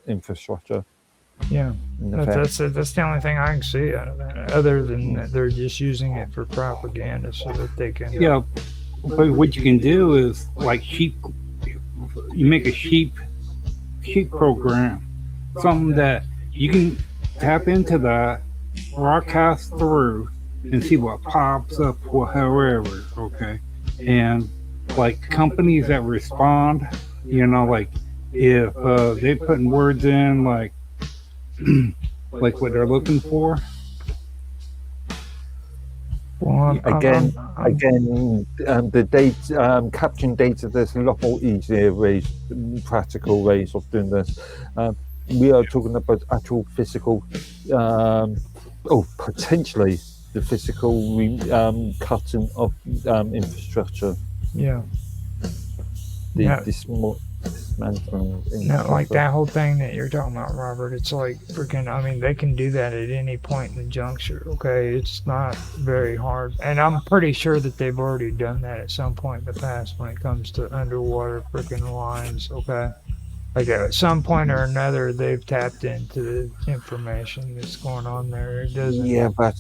infrastructure. Yeah, In effect. that's the only thing I can see out of that. Other than that, they're just using it for propaganda so that they can. Yeah, but what you can do is like sheep. You make a sheep program, something that you can tap into that, broadcast through, and see what pops up or however. Okay, and like companies that respond, like if they putting words in like what they're looking for. Well, Again, the data, capturing data. There's a lot more easier ways, practical ways of doing this. We are talking about actual physical, potentially the physical cutting of infrastructure. yeah. Dismantling. No, like that whole thing that you're talking about, Robert. It's like freaking. I mean, they can do that at any point in the juncture. Okay, it's not very hard, and I'm pretty sure that they've already done that at some point in the past when it comes to underwater freaking lines. Okay, like at some point or another, they've tapped into the information that's going on there. It doesn't. Yeah, but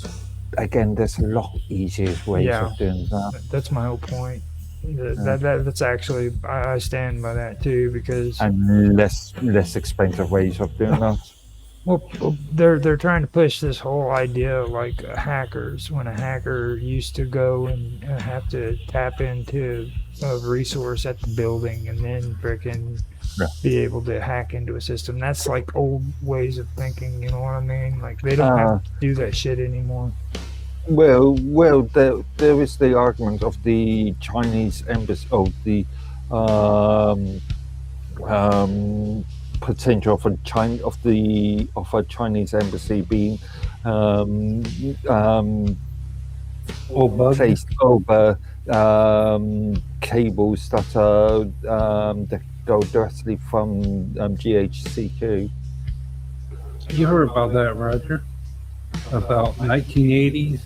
again, there's a lot easier ways of doing that. That's my whole point. That's actually I stand by that too because and less expensive ways of doing that. Well, they're trying to push this whole idea of like hackers. When a hacker used to go and have to tap into a resource at the building and then freaking be able to hack into a system. That's like old ways of thinking. You know what I mean? Like they don't have to do that shit anymore. Well, there is the argument of the Chinese embassy, the potential of a Chinese embassy being placed over cables that go directly from GHCQ. You heard about that, Roger? About 1980s.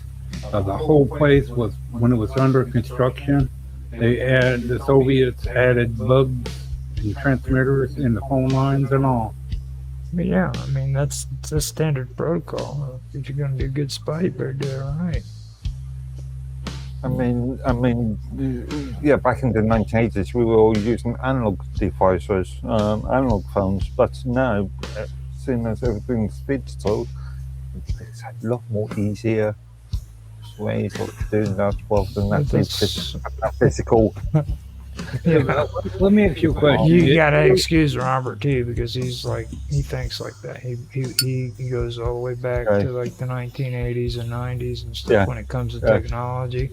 The whole place was when it was under construction. The Soviets added bugs and transmitters in the phone lines and all. But yeah, I mean that's standard protocol. If you're going to be a good spy, you better do it right. I mean, yeah. Back in the 1980s, we were all using analog devices, analog phones. But now, seeing as everything's digital, it's a lot more easier ways of doing that rather than actually physical. Yeah. Let me ask you a question. You gotta excuse Robert too because he thinks like that. He goes all the way back to like the 1980s and 90s and stuff when it comes to technology.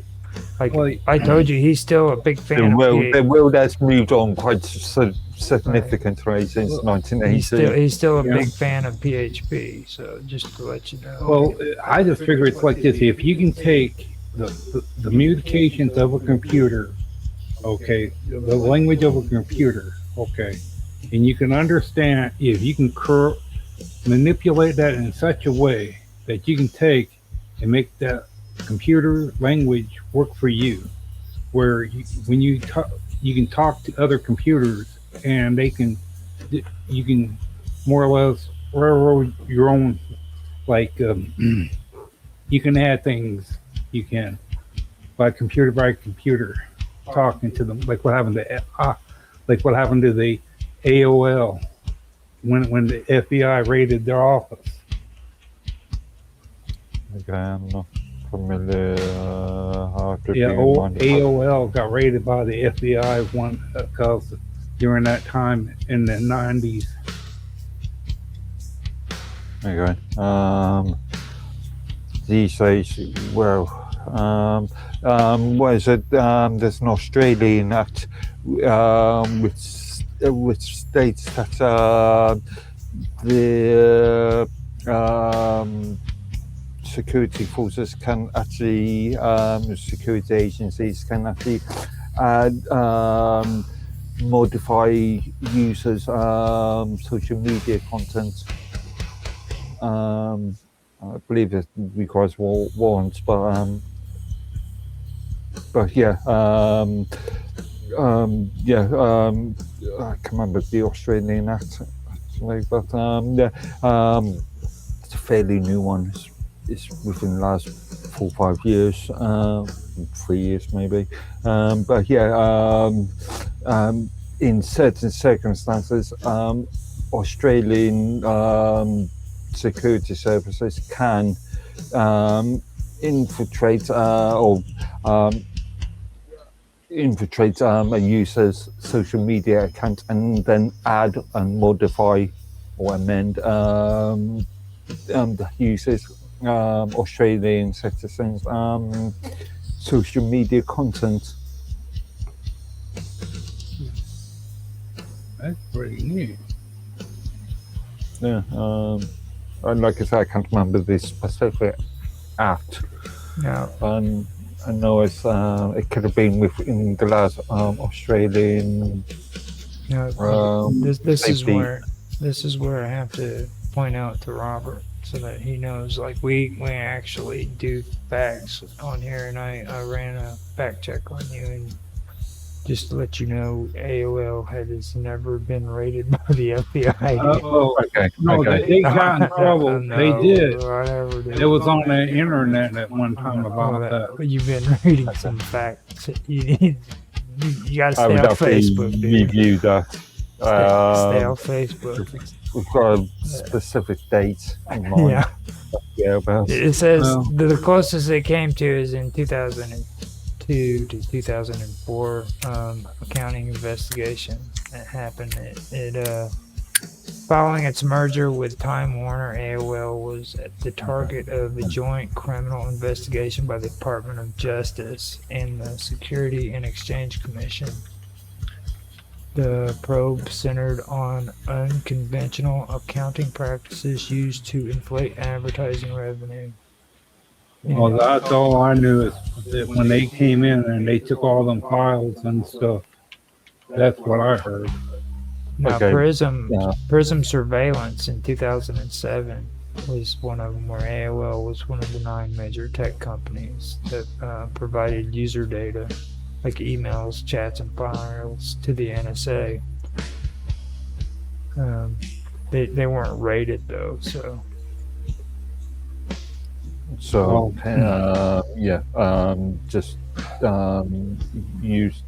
Like I told you, he's still a big fan. The world has moved on quite significantly since 1980. He's still a big fan of PHP. So just to let you know. Well, I just figure it's like this: if you can take the communications of a computer, okay, the language of a computer, okay, and you can understand if you can manipulate that in such a way that you can take and make that computer language work for you, where when you talk, you can talk to other computers and you can more or less railroad your own, like you can add things, you can by computer talking to them, like what happened to the AOL when the FBI raided their office. Okay, I'm not familiar. AOL got raided by the FBI because during that time in the 90s. Okay. These days, well, what is it? There's an Australian act which states that the security forces can actually, security agencies can actually modify users' social media content. I believe it requires warrants, but yeah, I can remember the Australian Act. unfortunately. But yeah, it's a fairly new one. It's within the last 4 or 5 years, 3 years maybe. But yeah, in certain circumstances, Australian security services can infiltrate or um, infiltrate a user's social media account and then add and modify or amend the user's Australian citizens' social media content. That's pretty neat. Yeah, and like I said, I can't remember the specific act. Now, I know it could have been within the last Australian this is safety. where I have to point out to Robert so that he knows. Like we actually do facts on here, and I ran a fact check on you, and just to let you know, AOL has never been rated by the FBI. Oh, Okay, no, okay. they got in trouble. No, They did. whatever, dude. It was on the internet at one time about that. You've been reading some facts. You need, you gotta I stay would on have to Facebook, dude. review that. Stay on Facebook. We've got a specific date in mind. Yeah. Yeah, about It says Well- the closest it came to is in 2002 to 2004 accounting investigation that happened. Following its merger with Time Warner, AOL was the target of a joint criminal investigation by the Department of Justice and the Security and Exchange Commission. The probe centered on unconventional accounting practices used to inflate advertising revenue. Well, that's all I knew is that when they came in and they took all them files and stuff. That's what I heard. Now, Okay. Prism Surveillance in 2007 was one of them, where AOL was one of the 9 major tech companies that provided user data, like emails, chats, and files, to the NSA. They weren't rated though, so so yeah, just use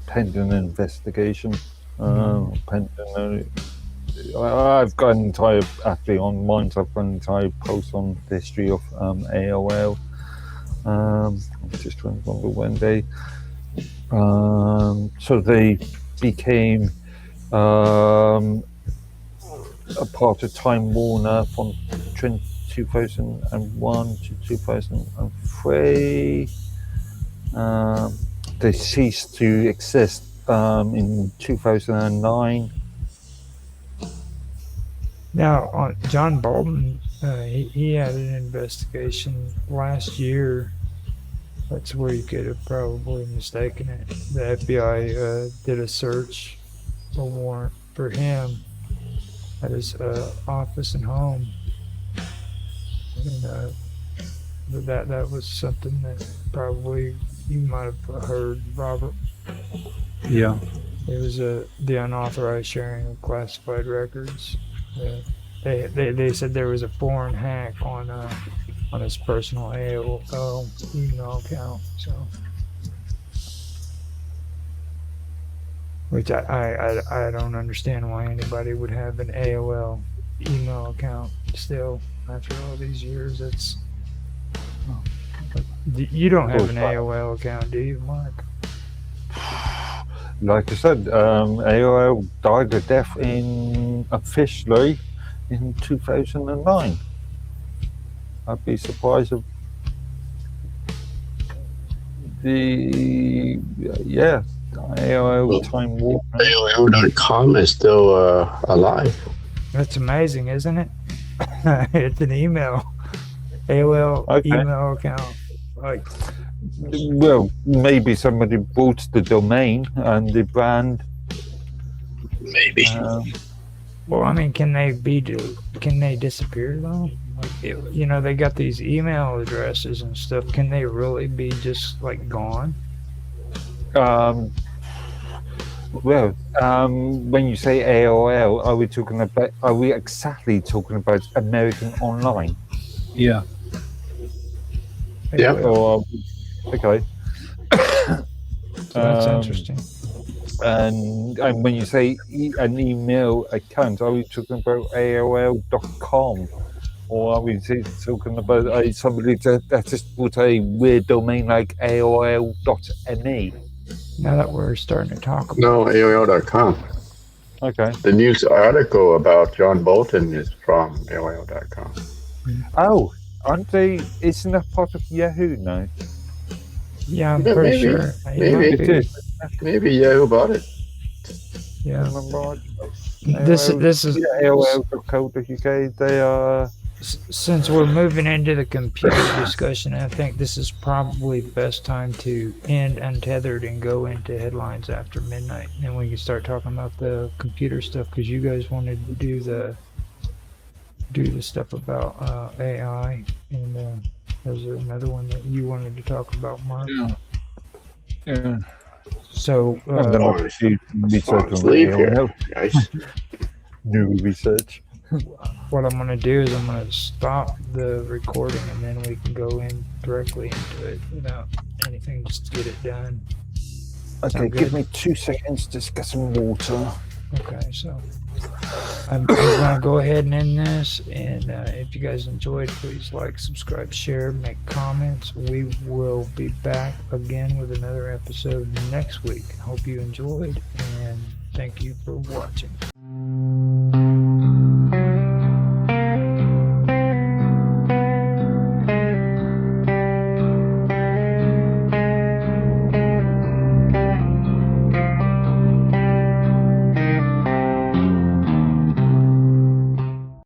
pending investigation. Pending. I've got an entire actually on mine. I've got an entire post on the history of AOL. I'm just trying to remember when they. So they became a part of Time Warner from 2001 to 2003. They ceased to exist in 2009. now John Bolton, he had an investigation last year. That's where you could have probably mistaken it. The FBI did a search warrant for him at his office and home, and that was something that probably you might have heard, Robert. Yeah. It was the unauthorized sharing of classified records. They said there was a foreign hack on his personal AOL email account. So, which I don't understand why anybody would have an AOL email account still after all these years. It's you don't have an AOL account, do you, Mark? Like I said, AOL died a death officially in 2009. I'd be surprised if AOL Time Warner. AOL.com is still alive. That's amazing, isn't it? It's an email. AOL email account. Like, Well, maybe somebody bought the domain and the brand. Maybe. well, I mean, can they disappear though? Like, they got these email addresses and stuff. Can they really be just like gone? Well, when you say AOL, are we exactly talking about American Online? Yeah. Yeah. Or okay. That's Um, interesting. and when you say an email account, are we talking about AOL.com? Or are we talking about somebody that just put a weird domain like AOL.me? Now that we're starting to talk about No, AOL.com. Okay. The news article about John Bolton is from AOL.com. Oh, aren't they? Isn't that part of Yahoo now? yeah, I'm Yeah, pretty maybe. sure. It Maybe. might It be. is. Maybe Yahoo bought it. Yeah. Remember? This is Yeah, AOL.co.uk. They are. since we're moving into the computer discussion, I think this is probably the best time to end Untethered and go into headlines after midnight. And we can start talking about the computer stuff because you guys wanted to do the stuff about AI, and there's another one that you wanted to talk about, Mark. Yeah. So I'm gonna do research on Leave here, AOL. guys. New research. what I'm gonna do is I'm gonna stop the recording and then we can go in directly into it without anything, just to get it done. Okay, Sound give good? me 2 seconds to get some water. Okay, so I'm gonna go ahead and end this, and if you guys enjoyed, please like, subscribe, share, make comments. We will be back again with another episode next week. Hope you enjoyed, and thank you for watching.